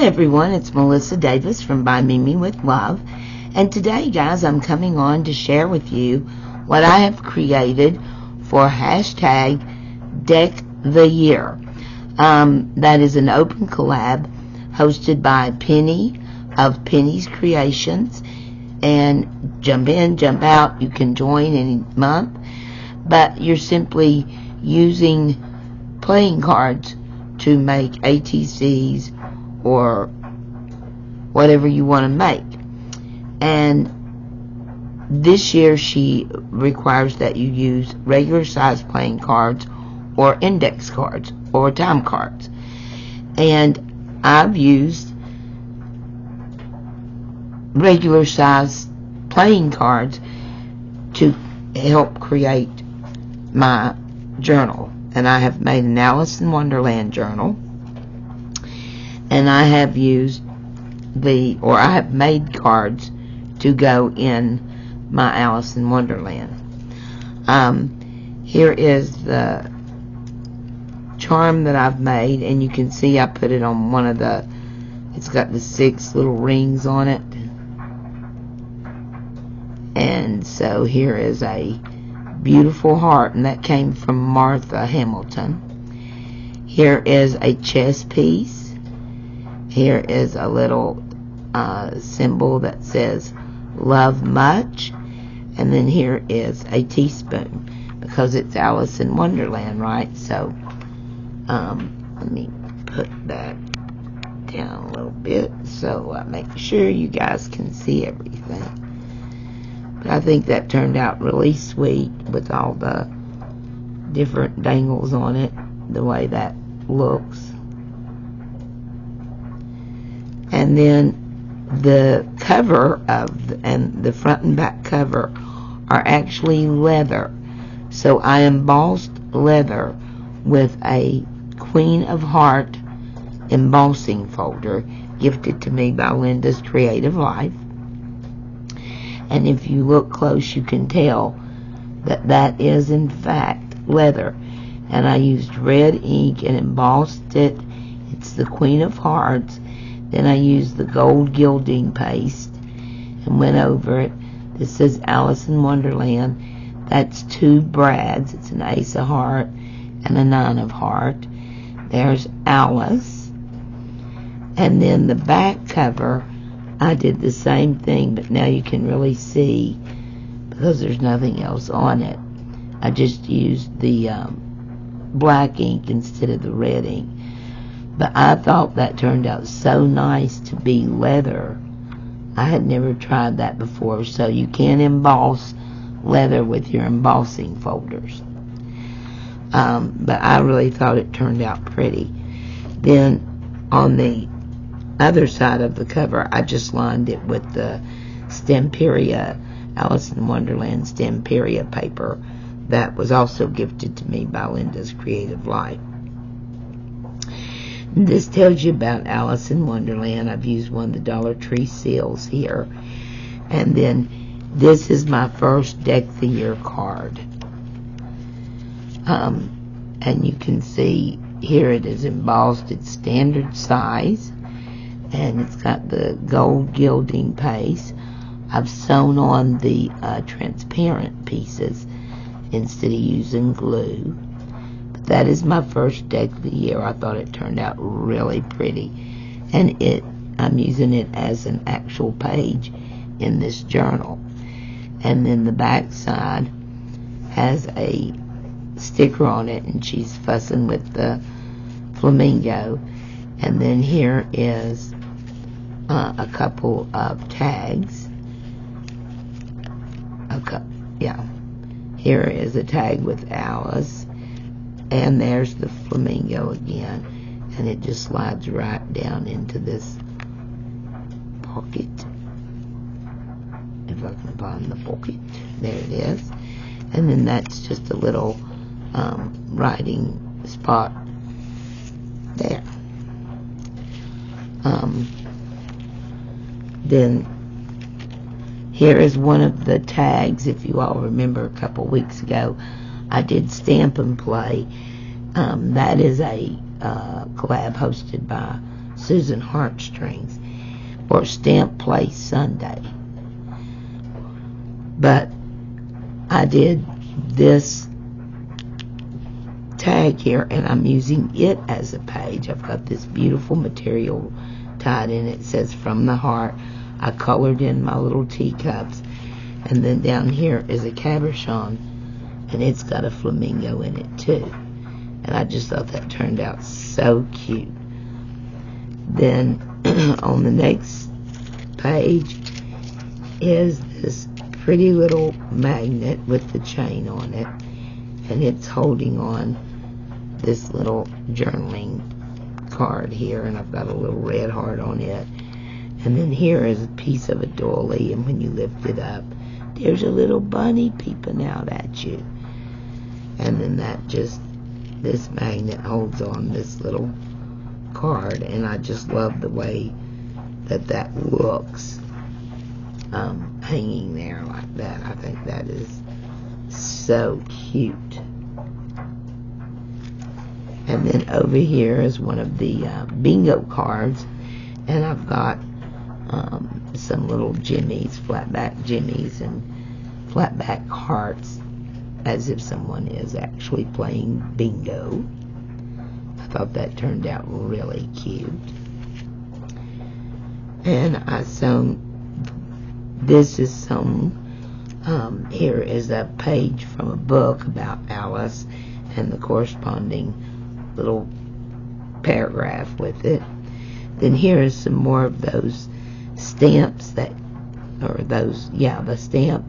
Hi everyone, it's Melissa Davis from By Mimi with Love, and today guys I'm coming on to share with you what I have created for hashtag Deck the Year. That is an open collab hosted by Penny of Penny's Creations, and jump in, jump out, you can join any month, but you're simply using playing cards to make ATCs or whatever you want to make. And this year she requires that you use regular size playing cards or index cards or time cards. And I've used regular size playing cards to help create my journal. And I have made an Alice in Wonderland journal. And I have used I have made cards to go in my Alice in Wonderland. Here is the charm that I've made, and you can see I put it on one of the, it's got the 6 little rings on it. And so here is a beautiful heart, and that came from Martha Hamilton. Here is a chess piece. Here is a little symbol that says love much, and then here is a teaspoon because it's Alice in Wonderland, right? So let me put that down a little bit so I make sure you guys can see everything. But I think that turned out really sweet with all the different dangles on it, the way that looks. And then the cover and the front and back cover are actually leather. So I embossed leather with a Queen of Heart embossing folder gifted to me by Linda's Creative Life. And if you look close, you can tell that that is in fact leather. And I used red ink and embossed it. It's the Queen of Hearts. Then I used the gold gilding paste and went over it. This says Alice in Wonderland. That's 2 brads. It's an Ace of Heart and a 9 of Heart. There's Alice. And then the back cover, I did the same thing, but now you can really see because there's nothing else on it. I just used the black ink instead of the red ink. But I thought that turned out so nice to be leather. I had never tried that before. So you can emboss leather with your embossing folders. But I really thought it turned out pretty. Then on the other side of the cover, I just lined it with the Stamperia, Alice in Wonderland Stamperia paper that was also gifted to me by Linda's Creative Life. This tells you about Alice in Wonderland. I've used one of the Dollar Tree seals here. And then this is my first Deck the Year card. And you can see here it is embossed. It's standard size. And it's got the gold gilding paste. I've sewn on the transparent pieces instead of using glue. That is my first Deck of the Year. I thought it turned out really pretty. And I'm using it as an actual page in this journal. And then the back side has a sticker on it, and she's fussing with the flamingo. And then here is a couple of tags. Here is a tag with Alice. And there's the flamingo again, and it just slides right down into this pocket. If I can find the pocket, there it is. And then that's just a little writing spot there. Then here is one of the tags. If you all remember, a couple weeks ago I did Stamp and Play. That is a collab hosted by Susan Heartstrings or Stamp Play Sunday. But I did this tag here, and I'm using it as a page. I've got this beautiful material tied in. It says From the Heart. I colored in my little teacups, and then down here is a cabochon, and it's got a flamingo in it too. And I just thought that turned out so cute. Then on the next page is this pretty little magnet with the chain on it, and it's holding on this little journaling card here, and I've got a little red heart on it. And then here is a piece of a doily, and when you lift it up, there's a little bunny peeping out at you. And then this magnet holds on this little card, and I just love the way that looks hanging there like that. I think that is so cute. And then over here is one of the bingo cards, and I've got some little jimmies, flatback jimmies, and flatback hearts, as if someone is actually playing bingo. I thought that turned out really cute. And this is sewn. Here is a page from a book about Alice and the corresponding little paragraph with it. Then here is some more of those stamps the stamp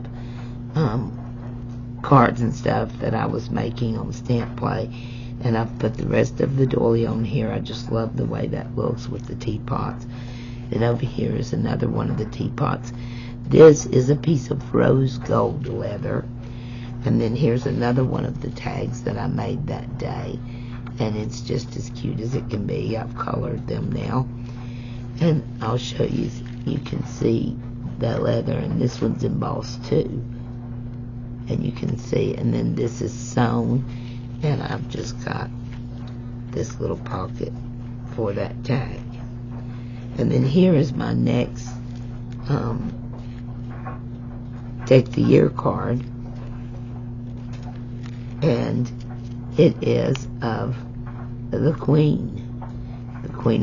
cards and stuff that I was making on Stamp Play, and I've put the rest of the doily on here. I just love the way that looks with the teapots. And over here is another one of the teapots. This is a piece of rose gold leather, and then here's another one of the tags that I made that day, and it's just as cute as it can be. I've colored them now, and I'll show you. You can see the leather, and this one's embossed too, and you can see. And then this is sewn, and I've just got this little pocket for that tag. And then here is my next Take the Year card, and it is of the Queen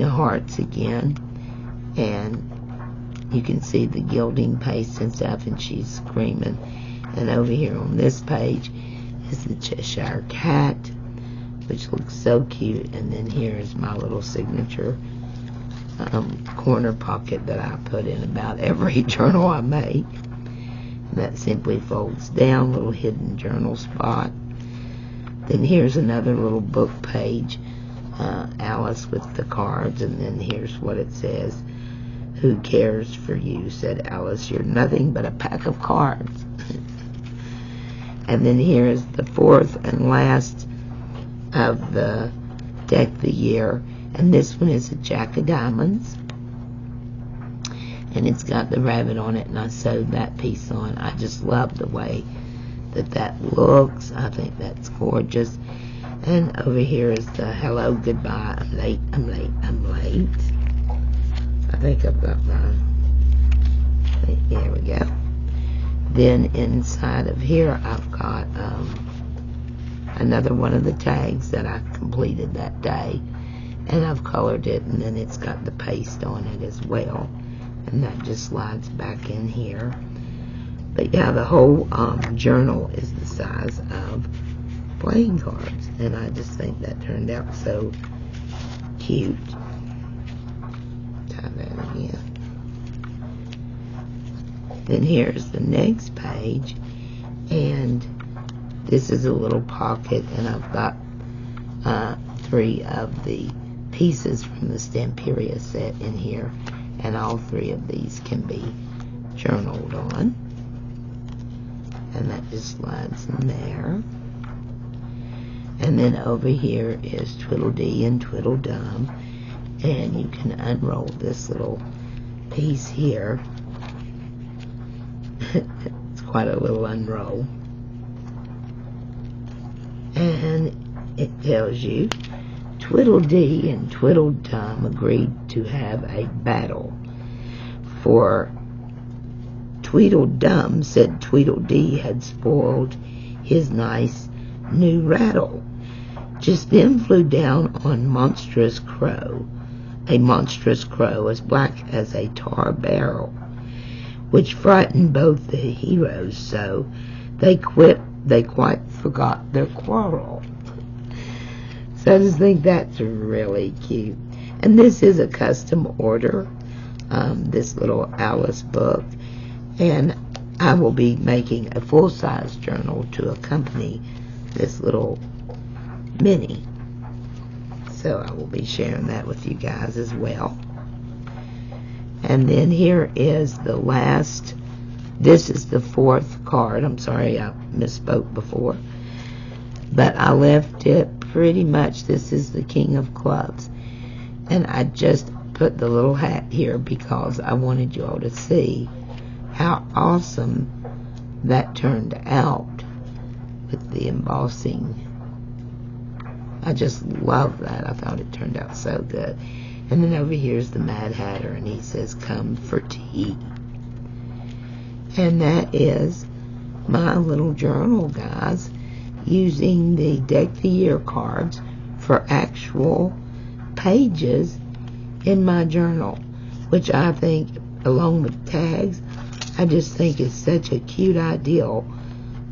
of Hearts again, and you can see the gilding paste and stuff, and she's screaming. And over here on this page is the Cheshire Cat, which looks so cute. And then here is my little signature corner pocket that I put in about every journal I make. And that simply folds down, little hidden journal spot. Then here's another little book page, Alice with the cards, and then here's what it says. Who cares for you, said Alice, you're nothing but a pack of cards. And then here is the fourth and last of the Deck the Year, and this one is a Jack of Diamonds, and it's got the rabbit on it, and I sewed that piece on. I just love the way that looks. I think that's gorgeous. And over here is the hello, goodbye, I'm late, I'm late, I'm late. I think I've got my, there we go. Then inside of here I've got another one of the tags that I completed that day, and I've colored it, and then it's got the paste on it as well, and that just slides back in here. But yeah, the whole journal is the size of playing cards, and I just think that turned out so cute. Tie that again. Then here's the next page, and this is a little pocket, and I've got 3 of the pieces from the Stamperia set in here, and all 3 of these can be journaled on, and that just slides in there. And then over here is Tweedledee and Tweedledum, and you can unroll this little piece here. It's quite a little unroll, and it tells you Tweedledee and Tweedledum agreed to have a battle, for Tweedledum said Tweedledee had spoiled his nice new rattle. Just then flew down a monstrous crow as black as a tar barrel, which frightened both the heroes so they quite forgot their quarrel. So I just think that's really cute. And this is a custom order, this little Alice book, and I will be making a full-size journal to accompany this little mini. So I will be sharing that with you guys as well. And then here is the last, this is the fourth card. I'm sorry I misspoke before, but I left it pretty much, this is the King of Clubs. And I just put the little hat here because I wanted you all to see how awesome that turned out with the embossing. I just love that. I thought it turned out so good. And then over here is the Mad Hatter, and he says, "Come for tea." And that is my little journal, guys, using the Deck the Year cards for actual pages in my journal, which I think, along with tags, I just think is such a cute idea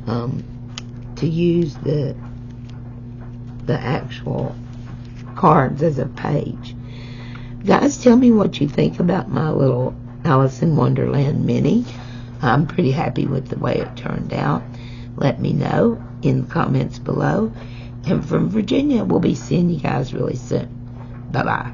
to use the actual cards as a page. Guys, tell me what you think about my little Alice in Wonderland mini. I'm pretty happy with the way it turned out. Let me know in the comments below. And from Virginia, we'll be seeing you guys really soon. Bye-bye.